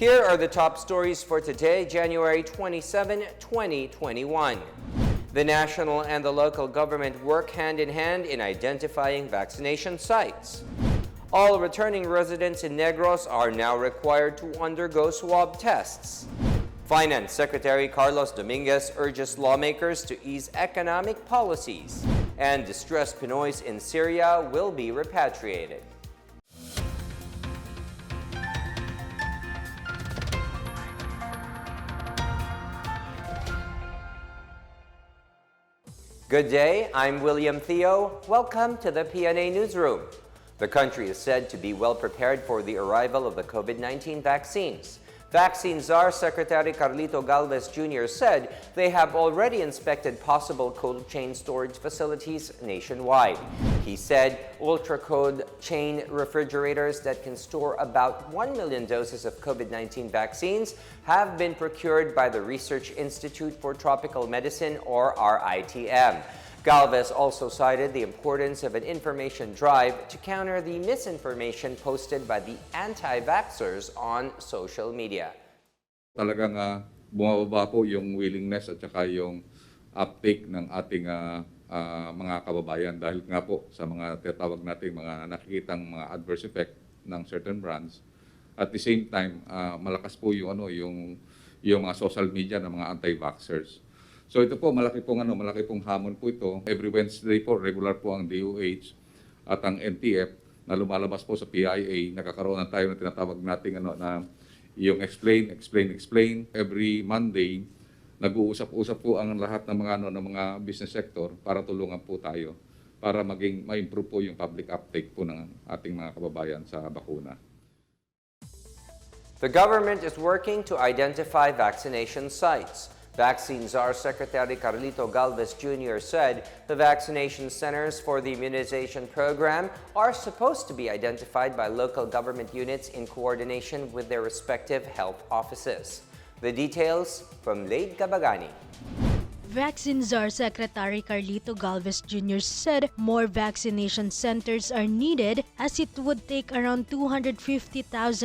Here are the top stories for today, January 27, 2021. The national and the local government work hand in hand in identifying vaccination sites. All returning residents in Negros are now required to undergo swab tests. Finance Secretary Carlos Dominguez urges lawmakers to ease economic policies. And distressed Pinoys in Syria will be repatriated. Good day, I'm William Theo. Welcome to the PNA Newsroom. The country is said to be well prepared for the arrival of the COVID-19 vaccines. Vaccine Czar Secretary Carlito Galvez Jr. said they have already inspected possible cold chain storage facilities nationwide. He said ultra-cold chain refrigerators that can store about 1 million doses of COVID-19 vaccines have been procured by the Research Institute for Tropical Medicine, or RITM. Galvez also cited the importance of an information drive to counter the misinformation posted by the anti-vaxxers on social media. Talagang bumababa po yung willingness at saka yung uptake ng ating mga kababayan dahil nga po sa mga tinatawag nating mga nakikitang mga adverse effect ng certain brands. At the same time, malakas po yung mga social media ng mga anti-vaxxers. So ito po malaki pong hamon po ito. Every Wednesday po regular po ang DOH at ang NTF na lumalabas po sa PIA. Nakakaroon na tayo ng tinatawag nating na yung explain. Every Monday nag-uusap-usap po ang lahat ng mga business sector para tulungan po tayo para ma-improve po yung public uptake po ng ating mga kababayan sa bakuna. The government is working to identify vaccination sites. Vaccine Czar Secretary Carlito Galvez Jr. said the vaccination centers for the immunization program are supposed to be identified by local government units in coordination with their respective health offices. The details from Laid Kabagani. Vaccine Czar Secretary Carlito Galvez Jr. said more vaccination centers are needed as it would take around 250,000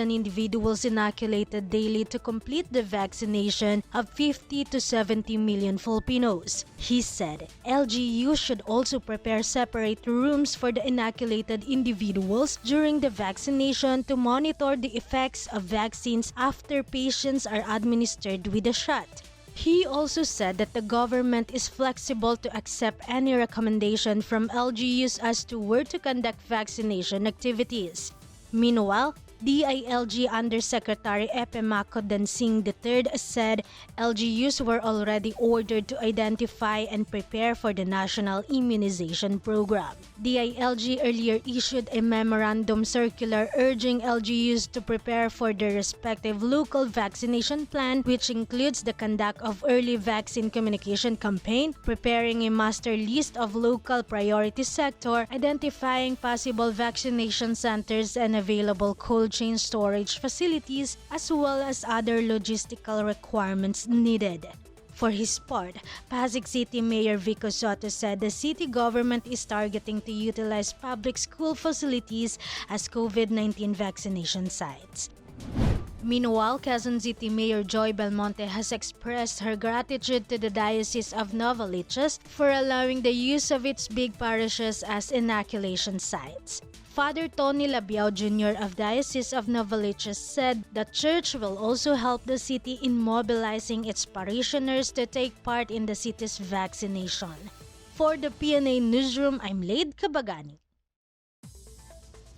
individuals inoculated daily to complete the vaccination of 50 to 70 million Filipinos. He said LGUs should also prepare separate rooms for the inoculated individuals during the vaccination to monitor the effects of vaccines after patients are administered with the shot. He also said that the government is flexible to accept any recommendation from LGUs as to where to conduct vaccination activities. Meanwhile, DILG Undersecretary Epemaco Dansing III said LGUs were already ordered to identify and prepare for the national immunization program. DILG earlier issued a memorandum circular urging LGUs to prepare for their respective local vaccination plan, which includes the conduct of early vaccine communication campaign, preparing a master list of local priority sector, identifying possible vaccination centers and available cold chain storage facilities, as well as other logistical requirements needed. For his part, Pasig City Mayor Vico Soto said the city government is targeting to utilize public school facilities as COVID-19 vaccination sites. Meanwhile, Quezon City Mayor Joy Belmonte has expressed her gratitude to the Diocese of Novaliches for allowing the use of its big parishes as inoculation sites. Father Tony Labiao Jr. of Diocese of Novaliches said the church will also help the city in mobilizing its parishioners to take part in the city's vaccination. For the PNA Newsroom, I'm Laid Kabagani.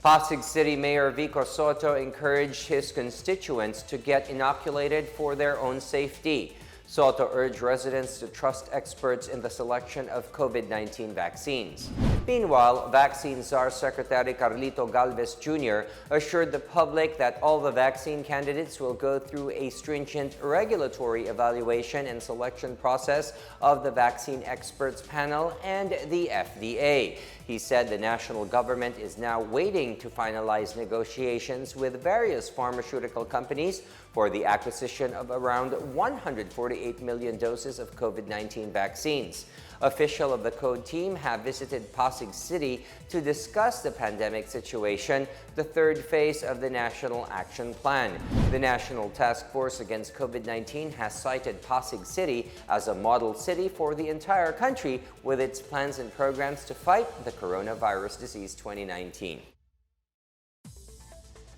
Pasig City Mayor Vico Soto encouraged his constituents to get inoculated for their own safety. Soto urged residents to trust experts in the selection of COVID-19 vaccines. Meanwhile, Vaccine Czar Secretary Carlito Galvez Jr. assured the public that all the vaccine candidates will go through a stringent regulatory evaluation and selection process of the vaccine experts panel and the FDA. He said the national government is now waiting to finalize negotiations with various pharmaceutical companies for the acquisition of around 148 million doses of COVID-19 vaccines. Officials of the code team have visited Pasig City to discuss the pandemic situation, the third phase of the National Action Plan. The National Task Force Against COVID-19 has cited Pasig City as a model city for the entire country with its plans and programs to fight the coronavirus disease 2019.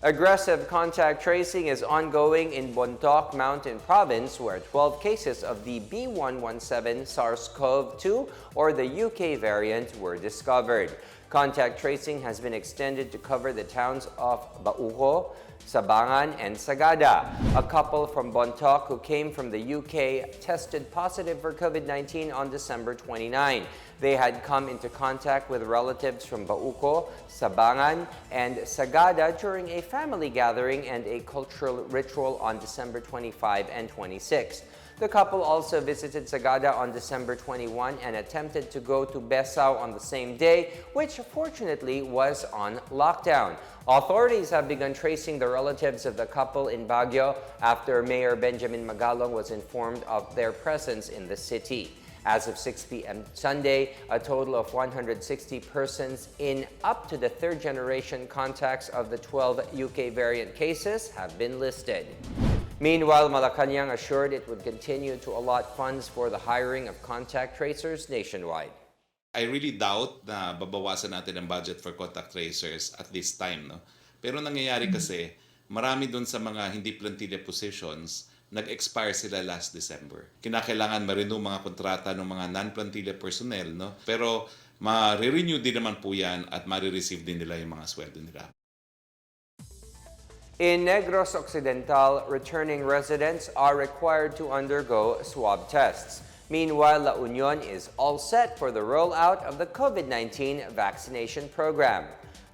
Aggressive contact tracing is ongoing in Bontoc Mountain Province, where 12 cases of the B117 SARS-CoV-2 or the UK variant were discovered. Contact tracing has been extended to cover the towns of Bauco, Sabangan, and Sagada. A couple from Bontoc who came from the UK tested positive for COVID-19 on December 29. They had come into contact with relatives from Bauco, Sabangan, and Sagada during a family gathering and a cultural ritual on December 25 and 26. The couple also visited Sagada on December 21 and attempted to go to Besao on the same day, which fortunately was on lockdown. Authorities have begun tracing the relatives of the couple in Baguio after Mayor Benjamin Magalong was informed of their presence in the city. As of 6 p.m. Sunday, a total of 160 persons in up to the third generation contacts of the 12 UK variant cases have been listed. Meanwhile, Malacanang assured it would continue to allot funds for the hiring of contact tracers nationwide. I really doubt na babawasan natin ang budget for contact tracers at this time. No? Pero nangyayari kasi, marami dun sa mga hindi plantilla positions, nag-expire sila last December. Kinakailangan ma-renew mga kontrata ng mga non-plantilla personnel. No? Pero ma-renew din naman po yan at ma-receive din nila yung mga sweldo nila. In Negros Occidental, returning residents are required to undergo swab tests. Meanwhile, La Union is all set for the rollout of the COVID-19 vaccination program.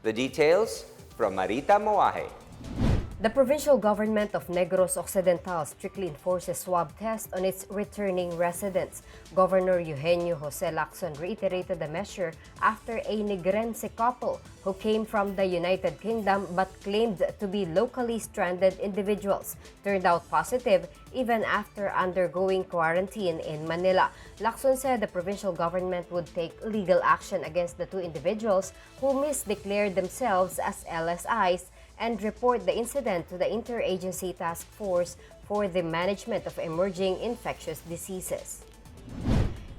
The details from Marita Moahe. The provincial government of Negros Occidental strictly enforces swab tests on its returning residents. Governor Eugenio Jose Lacson reiterated the measure after a Negrense couple who came from the United Kingdom but claimed to be locally stranded individuals turned out positive even after undergoing quarantine in Manila. Lacson said the provincial government would take legal action against the two individuals who misdeclared themselves as LSIs and report the incident to the Interagency Task Force for the Management of Emerging Infectious Diseases.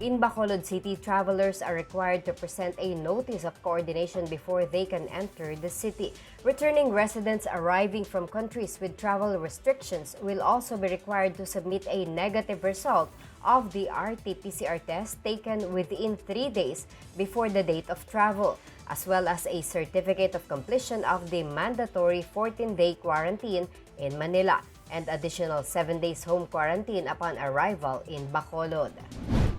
In Bacolod City, travelers are required to present a notice of coordination before they can enter the city. Returning residents arriving from countries with travel restrictions will also be required to submit a negative result of the RT-PCR test taken within 3 days before the date of travel, as well as a certificate of completion of the mandatory 14-day quarantine in Manila and additional 7 days home quarantine upon arrival in Bacolod.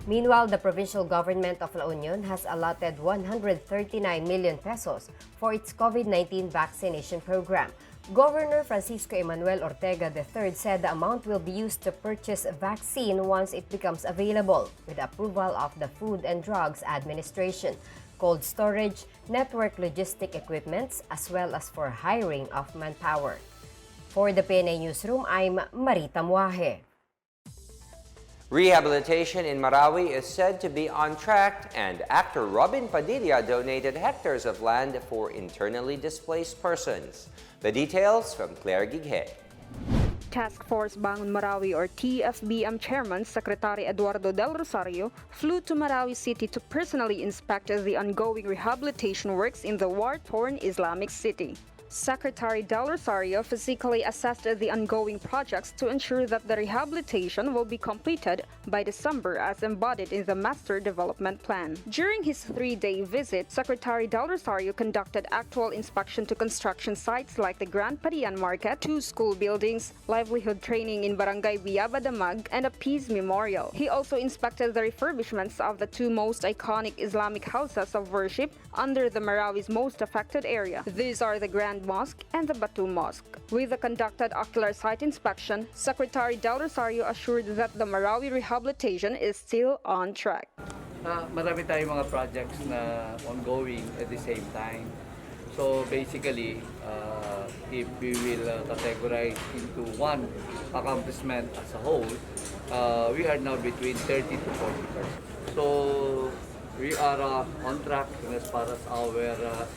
Meanwhile, the provincial government of La Union has allotted 139 million pesos for its COVID-19 vaccination program. Governor Francisco Emmanuel Ortega III said the amount will be used to purchase vaccine once it becomes available, with approval of the Food and Drugs Administration, cold storage, network logistic equipments, as well as for hiring of manpower. For the PNA Newsroom, I'm Marita Moahe. Rehabilitation in Marawi is said to be on track, and actor Robin Padilla donated hectares of land for internally displaced persons. The details from Claire Gighe. Task Force Bangon Marawi or TFBM Chairman Secretary Eduardo Del Rosario flew to Marawi City to personally inspect the ongoing rehabilitation works in the war-torn Islamic city. Secretary Del Rosario physically assessed the ongoing projects to ensure that the rehabilitation will be completed by December as embodied in the Master Development Plan. During his 3-day visit, Secretary Del Rosario conducted actual inspection to construction sites like the Grand Parian Market, 2 school buildings, livelihood training in Barangay Biabadamag, and a peace memorial. He also inspected the refurbishments of the 2 most iconic Islamic houses of worship under the Marawi's most affected area. These are the Grand Mosque and the Batu Mosque. With the conducted ocular site inspection, Secretary Del Rosario assured that the Marawi rehabilitation is still on track. Marami tayong mga projects na ongoing at the same time. So basically, if we will categorize into one accomplishment as a whole, we are now between 30 to 40%. So we are on track as far as our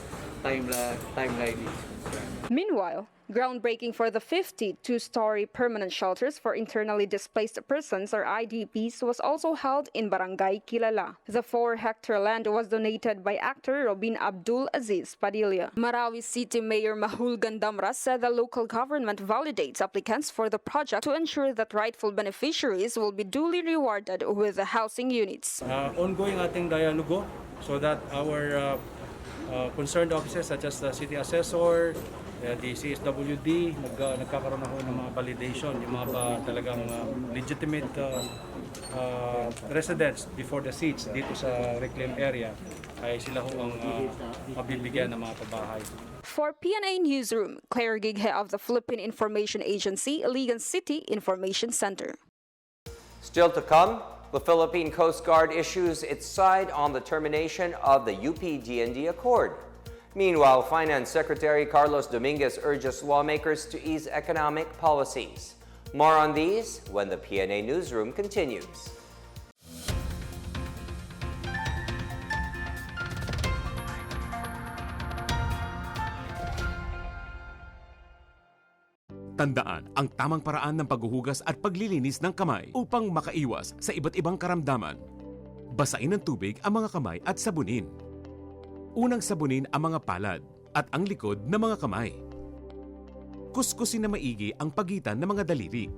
timeline is concerned. Meanwhile, groundbreaking for the 52-story permanent shelters for internally displaced persons or IDPs was also held in Barangay Kilala. The 4-hectare land was donated by actor Robin Abdul Aziz Padilla. Marawi City Mayor Mahul Gandamra said the local government validates applicants for the project to ensure that rightful beneficiaries will be duly rewarded with the housing units. Ongoing ating dialogo so that our concerned officers such as the city assessor, the CSWD, nagkakaroon na ho ng mga validation, yung mga talagang legitimate residents before the seats dito sa reclaimed area ay sila ho ang mabibigyan ng mga pabahay. For PNA Newsroom, Claire Gighe of the Philippine Information Agency, Ligan City Information Center. Still to come, the Philippine Coast Guard issues its side on the termination of the UP-DND Accord. Meanwhile, Finance Secretary Carlos Dominguez urges lawmakers to ease economic policies. More on these when the PNA Newsroom continues. Tandaan ang tamang paraan ng paghuhugas at paglilinis ng kamay upang makaiwas sa iba't ibang karamdaman. Basain ng tubig ang mga kamay at sabunin. Unang sabunin ang mga palad at ang likod ng mga kamay. Kuskusin na maigi ang pagitan ng mga daliri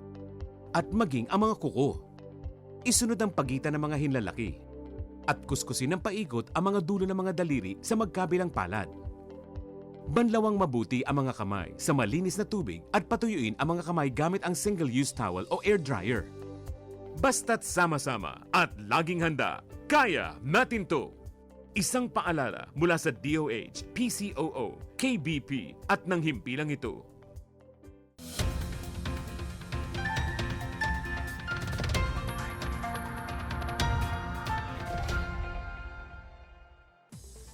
at maging ang mga kuko. Isunod ang pagitan ng mga hinlalaki at kuskusin ng paikot ang mga dulo ng mga daliri sa magkabilang palad. Banlawang mabuti ang mga kamay sa malinis na tubig at patuyuin ang mga kamay gamit ang single-use towel o air dryer. Basta't sama-sama at laging handa, kaya natin to! Isang paalala mula sa DOH, PCOO, KBP at ng himpilang ito.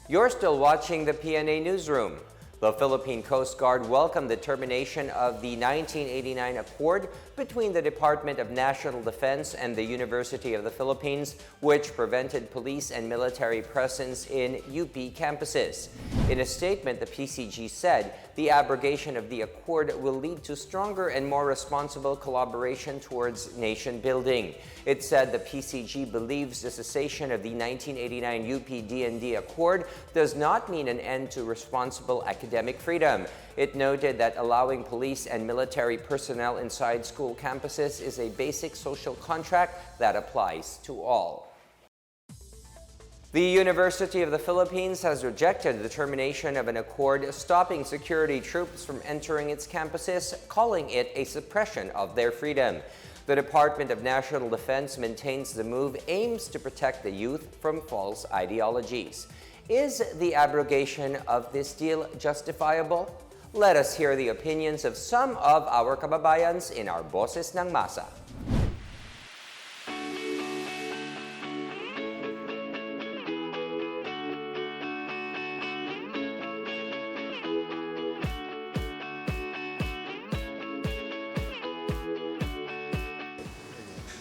You're still watching the PNA Newsroom. The Philippine Coast Guard welcomed the termination of the 1989 accord between the Department of National Defense and the University of the Philippines, which prevented police and military presence in UP campuses. In a statement, the PCG said the abrogation of the accord will lead to stronger and more responsible collaboration towards nation building. It said the PCG believes the cessation of the 1989 UP-DND accord does not mean an end to responsible academic freedom. It noted that allowing police and military personnel inside school campuses is a basic social contract that applies to all. The University of the Philippines has rejected the termination of an accord stopping security troops from entering its campuses, calling it a suppression of their freedom. The Department of National Defense maintains the move aims to protect the youth from false ideologies. Is the abrogation of this deal justifiable? Let us hear the opinions of some of our kababayans in our Boses ng Masa.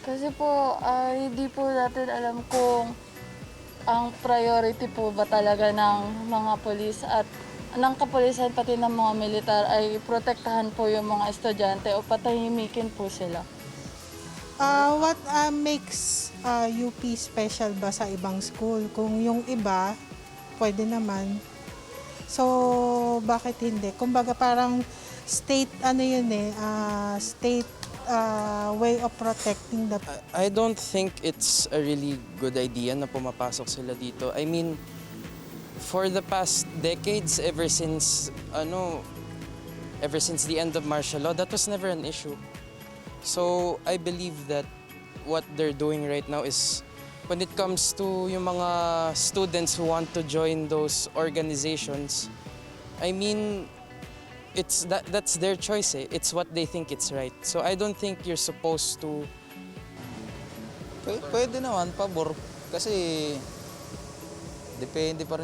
Kasi po, hindi po natin alam kung ang priority po ba talaga ng mga polis at ng kapulisan pati ng mga militar ay protektahan po yung mga estudyante o patahimikin po sila. What makes UP special ba sa ibang school? Kung yung iba, pwede naman. So, bakit hindi? Kumbaga parang state, state way of protecting the... I don't think it's a really good idea na pumapasok sila dito. I mean, for the past decades, ever since the end of martial law, that was never an issue. So, I believe that what they're doing right now is when it comes to yung mga students who want to join those organizations, I mean, that's their choice eh. It's what they think it's right. So I don't think you're supposed to... Pwede naman, pabor. Kasi depende pa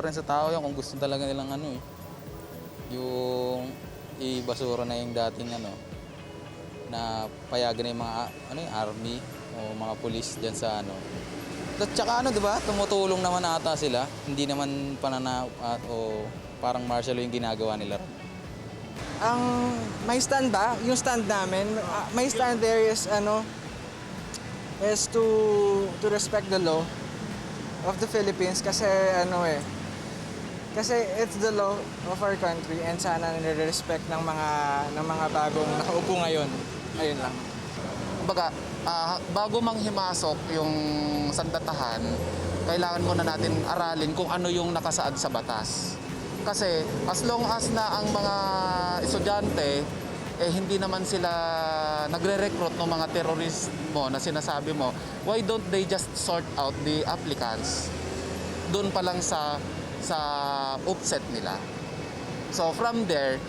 rin sa tao yan kung gusto talaga nilang yung ibasura na yung dating na payagan na yung mga army. o mga pulis diyan sa ano. At saka ano, 'di ba? Tumutulong naman ata sila. Hindi naman pananakot o parang martial law yung ginagawa nila. Ang may stand ba? Yung stand namin, may stand there is is to respect the law of the Philippines kasi kasi it's the law of our country and sana nire-respect ng mga bagong nakaupo ngayon. Ayun lang. Kumbaga, bago manghimasok yung sandatahan, kailangan muna natin aralin kung ano yung nakasaad sa batas. Kasi as long as na ang mga estudyante hindi naman sila nagre-recruit ng mga terrorist mo na sinasabi mo, why don't they just sort out the applicants doon pa lang sa offset nila. So from there,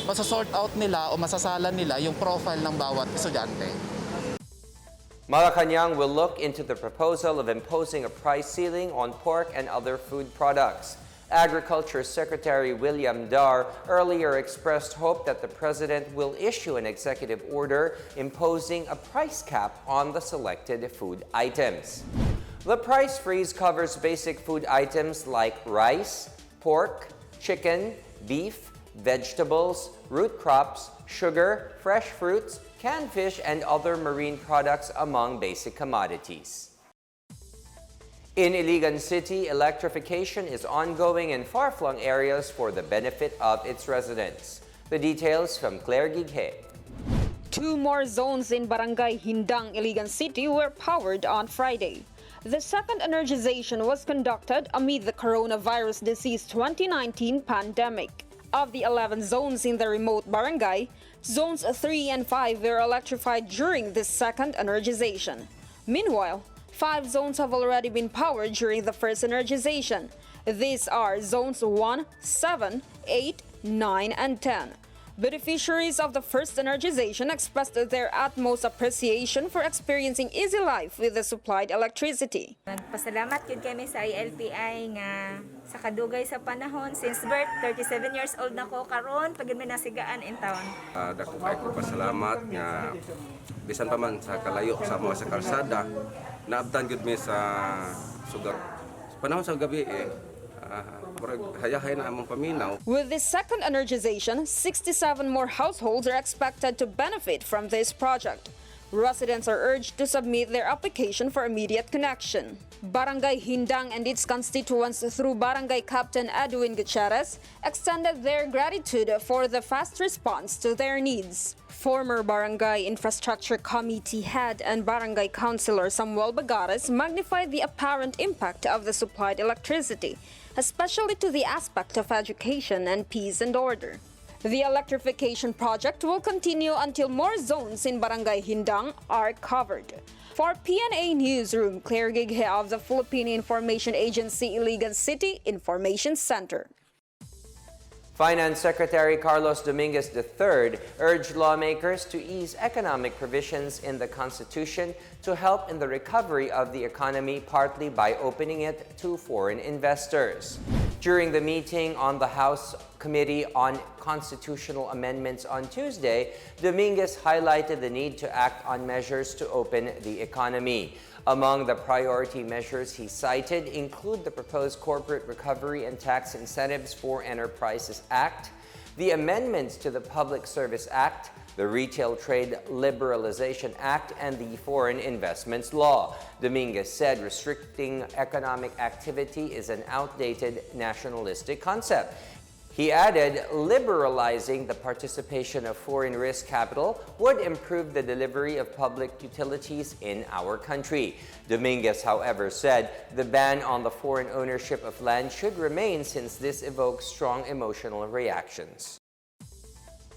masasort out nila o masasala nila yung profile ng bawat estudyante. Malacanang will look into the proposal of imposing a price ceiling on pork and other food products. Agriculture Secretary William Dar earlier expressed hope that the president will issue an executive order imposing a price cap on the selected food items. The price freeze covers basic food items like rice, pork, chicken, beef, vegetables, root crops, sugar, fresh fruits, canned fish, and other marine products among basic commodities. In Iligan City, electrification is ongoing in far-flung areas for the benefit of its residents. The details from Claire Gighe. 2 more zones in Barangay Hindang, Iligan City were powered on Friday. The second energization was conducted amid the coronavirus disease 2019 pandemic. Of the 11 zones in the remote barangay, zones 3 and 5 were electrified during this second energization. Meanwhile, 5 zones have already been powered during the first energization. These are zones 1, 7, 8, 9, and 10. Beneficiaries of the first energization expressed their utmost appreciation for experiencing easy life with the supplied electricity. Nagpasalamat yun kami sa ILPI nga sa kadugay sa panahon. Since birth, 37 years old na ko karon pag may nasigaan in town. Dako kay ko pasalamat nga bisan pa man sa kalayo sa mga sa kalsada, naabtan gud mi sa sugar. Panahon sa gabi With this second energization, 67 more households are expected to benefit from this project. Residents are urged to submit their application for immediate connection. Barangay Hindang and its constituents through Barangay Captain Edwin Gutierrez extended their gratitude for the fast response to their needs. Former Barangay Infrastructure Committee head and Barangay Councilor Samuel Bagares magnified the apparent impact of the supplied electricity, especially to the aspect of education and peace and order. The electrification project will continue until more zones in Barangay Hindang are covered. For PNA Newsroom, Claire Gighe of the Philippine Information Agency Iligan City Information Center. Finance Secretary Carlos Dominguez III urged lawmakers to ease economic provisions in the Constitution to help in the recovery of the economy, partly by opening it to foreign investors. During the meeting on the House Committee on Constitutional Amendments on Tuesday, Dominguez highlighted the need to act on measures to open the economy. Among the priority measures he cited include the proposed Corporate Recovery and Tax Incentives for Enterprises Act, the amendments to the Public Service Act, the Retail Trade Liberalization Act, and the Foreign Investments Law. Dominguez said restricting economic activity is an outdated nationalistic concept. He added, liberalizing the participation of foreign risk capital would improve the delivery of public utilities in our country. Dominguez, however, said the ban on the foreign ownership of land should remain since this evokes strong emotional reactions.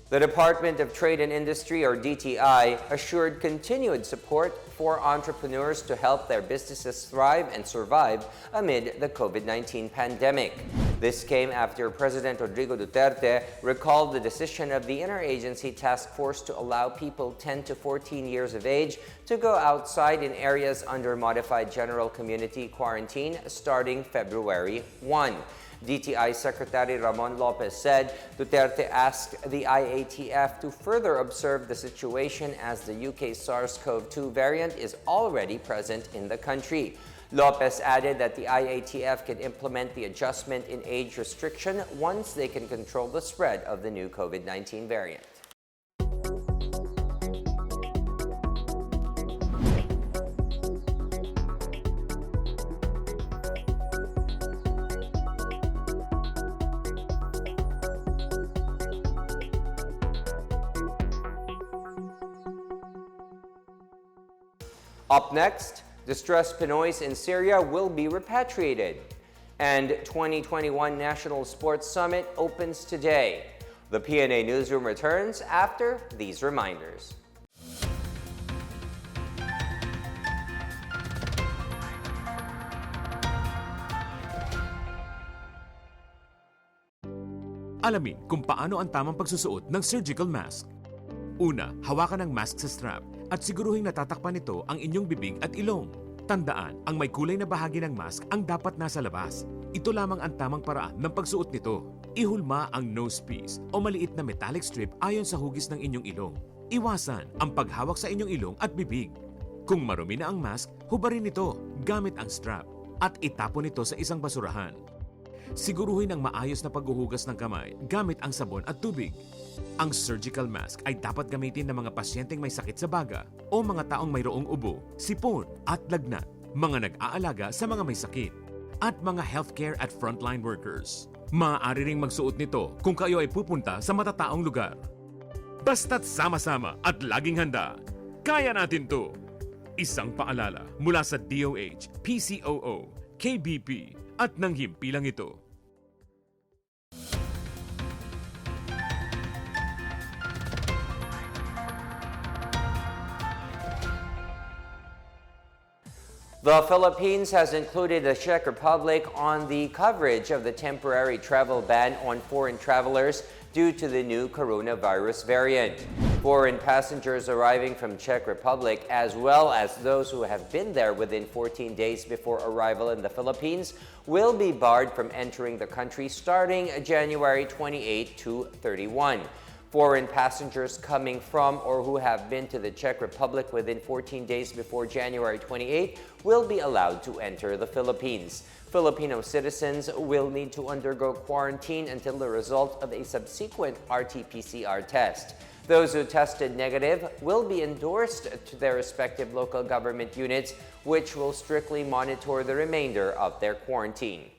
The Department of Trade and Industry, or DTI, assured continued support for entrepreneurs to help their businesses thrive and survive amid the COVID-19 pandemic. This came after President Rodrigo Duterte recalled the decision of the Interagency Task Force to allow people 10 to 14 years of age to go outside in areas under modified general community quarantine starting February 1. DTI Secretary Ramon Lopez said Duterte asked the IATF to further observe the situation as the UK SARS-CoV-2 variant is already present in the country. Lopez added that the IATF can implement the adjustment in age restriction once they can control the spread of the new COVID-19 variant. Up next, distressed Pinoys in Syria will be repatriated. And 2021 National Sports Summit opens today. The PNA Newsroom returns after these reminders. Alamin kung paano ang tamang pagsusuot ng surgical mask. Una, hawakan ang mask sa strap at siguruhing natatakpan nito ang inyong bibig at ilong. Tandaan, ang may kulay na bahagi ng mask ang dapat nasa labas. Ito lamang ang tamang paraan ng pagsuot nito. Ihulma ang nose piece o maliit na metallic strip ayon sa hugis ng inyong ilong. Iwasan ang paghawak sa inyong ilong at bibig. Kung marumi na ang mask, hubarin ito gamit ang strap at itapon ito sa isang basurahan. Siguruhin ang maayos na paghuhugas ng kamay gamit ang sabon at tubig. Ang surgical mask ay dapat gamitin ng mga pasyenteng may sakit sa baga o mga taong mayroong ubo, sipon at lagnat, mga nag-aalaga sa mga may sakit, at mga healthcare at frontline workers. Maaari ring magsuot nito kung kayo ay pupunta sa matataong lugar. Basta't sama-sama at laging handa, kaya natin to! Isang paalala mula sa DOH, PCOO, KBP at ng himpilang ito. The Philippines has included the Czech Republic on the coverage of the temporary travel ban on foreign travelers due to the new coronavirus variant. Foreign passengers arriving from Czech Republic, as well as those who have been there within 14 days before arrival in the Philippines, will be barred from entering the country starting January 28 to 31. Foreign passengers coming from or who have been to the Czech Republic within 14 days before January 28 will be allowed to enter the Philippines. Filipino citizens will need to undergo quarantine until the result of a subsequent RT-PCR test. Those who tested negative will be endorsed to their respective local government units, which will strictly monitor the remainder of their quarantine.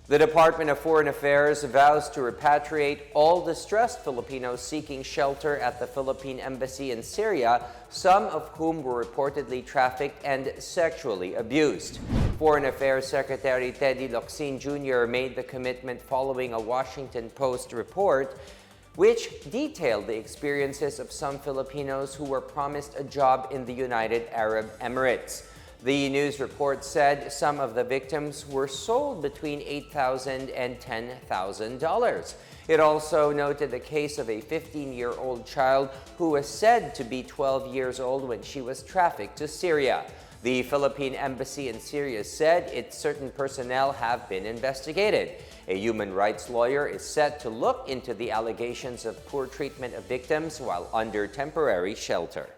The Department of Foreign Affairs vows to repatriate all distressed Filipinos seeking shelter at the Philippine Embassy in Syria, some of whom were reportedly trafficked and sexually abused. Foreign Affairs Secretary Teddy Locsin Jr. made the commitment following a Washington Post report which detailed the experiences of some Filipinos who were promised a job in the United Arab Emirates. The news report said some of the victims were sold between $8,000 and $10,000. It also noted the case of a 15-year-old child who was said to be 12 years old when she was trafficked to Syria. The Philippine Embassy in Syria said its certain personnel have been investigated. A human rights lawyer is set to look into the allegations of poor treatment of victims while under temporary shelter.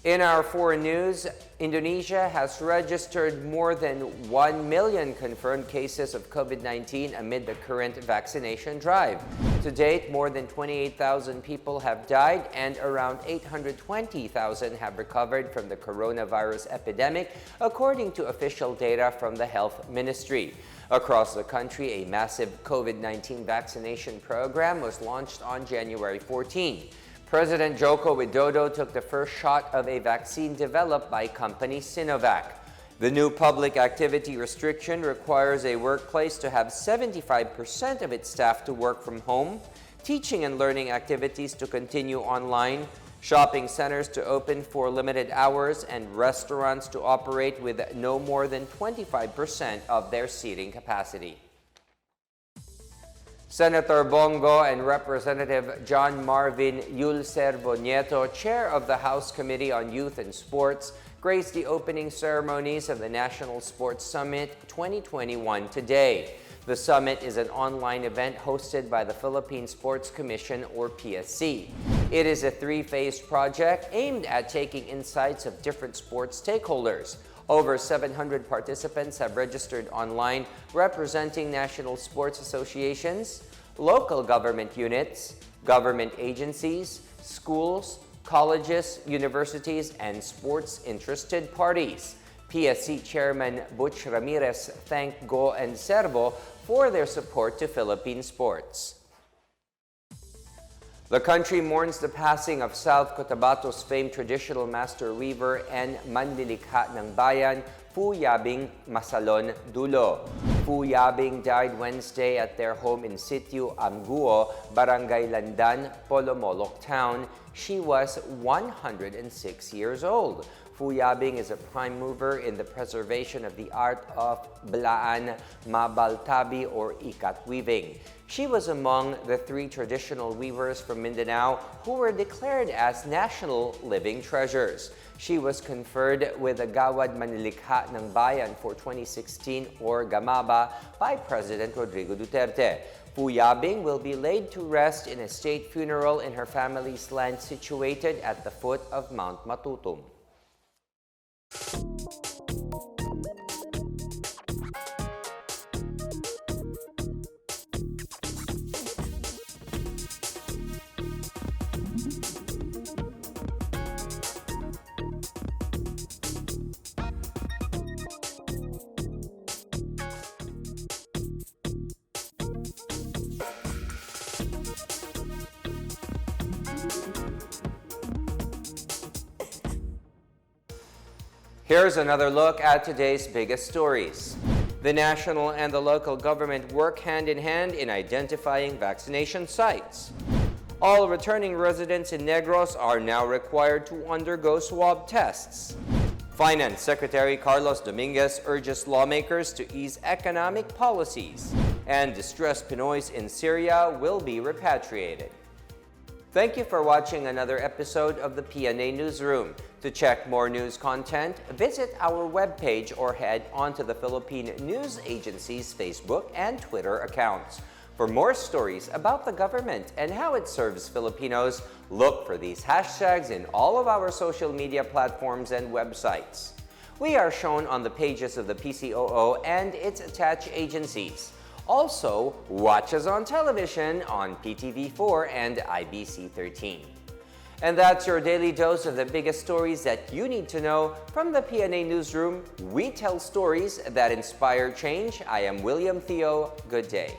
In our foreign news, Indonesia has registered more than 1 million confirmed cases of COVID-19 amid the current vaccination drive. To date, more than 28,000 people have died and around 820,000 have recovered from the coronavirus epidemic, according to official data from the Health Ministry. Across the country, a massive COVID-19 vaccination program was launched on January 14. President Joko Widodo took the first shot of a vaccine developed by company Sinovac. The new public activity restriction requires a workplace to have 75% of its staff to work from home, teaching and learning activities to continue online, shopping centers to open for limited hours, and restaurants to operate with no more than 25% of their seating capacity. Senator Bongo and Representative John Marvin Yulcervo Nieto, chair of the House Committee on Youth and Sports, graced the opening ceremonies of the National Sports Summit 2021 today. The summit is an online event hosted by the Philippine Sports Commission, or PSC. It is a three-phased project aimed at taking insights of different sports stakeholders. Over 700 participants have registered online, representing national sports associations, local government units, government agencies, schools, colleges, universities, and sports-interested parties. PSC Chairman Butch Ramirez thanked Gov't and Servo for their support to Philippine sports. The country mourns the passing of South Cotabato's famed traditional master weaver and manlilikha ng bayan, Fu Yabing Masalon Dulo. Fu Yabing died Wednesday at their home in Sitio Amguo, Barangay Landan, Polomolok Town. She was 106 years old. Fu Yabing is a prime mover in the preservation of the art of Blaan Mabaltabi, or ikat weaving. She was among the 3 traditional weavers from Mindanao who were declared as national living treasures. She was conferred with the Gawad Manlilikha ng Bayan for 2016, or Gamaba, by President Rodrigo Duterte. Fu Yabing will be laid to rest in a state funeral in her family's land situated at the foot of Mount Matutum. Here's another look at today's biggest stories. The national and the local government work hand in hand in identifying vaccination sites. All returning residents in Negros are now required to undergo swab tests. Finance Secretary Carlos Dominguez urges lawmakers to ease economic policies. And distressed Pinoys in Syria will be repatriated. Thank you for watching another episode of the PNA Newsroom. To check more news content, visit our webpage or head onto the Philippine News Agency's Facebook and Twitter accounts. For more stories about the government and how it serves Filipinos, look for these hashtags in all of our social media platforms and websites. We are shown on the pages of the PCOO and its attached agencies. Also, watch us on television on PTV4 and IBC 13. And that's your daily dose of the biggest stories that you need to know from the PNA Newsroom. We tell stories that inspire change. I am William Theo. Good day.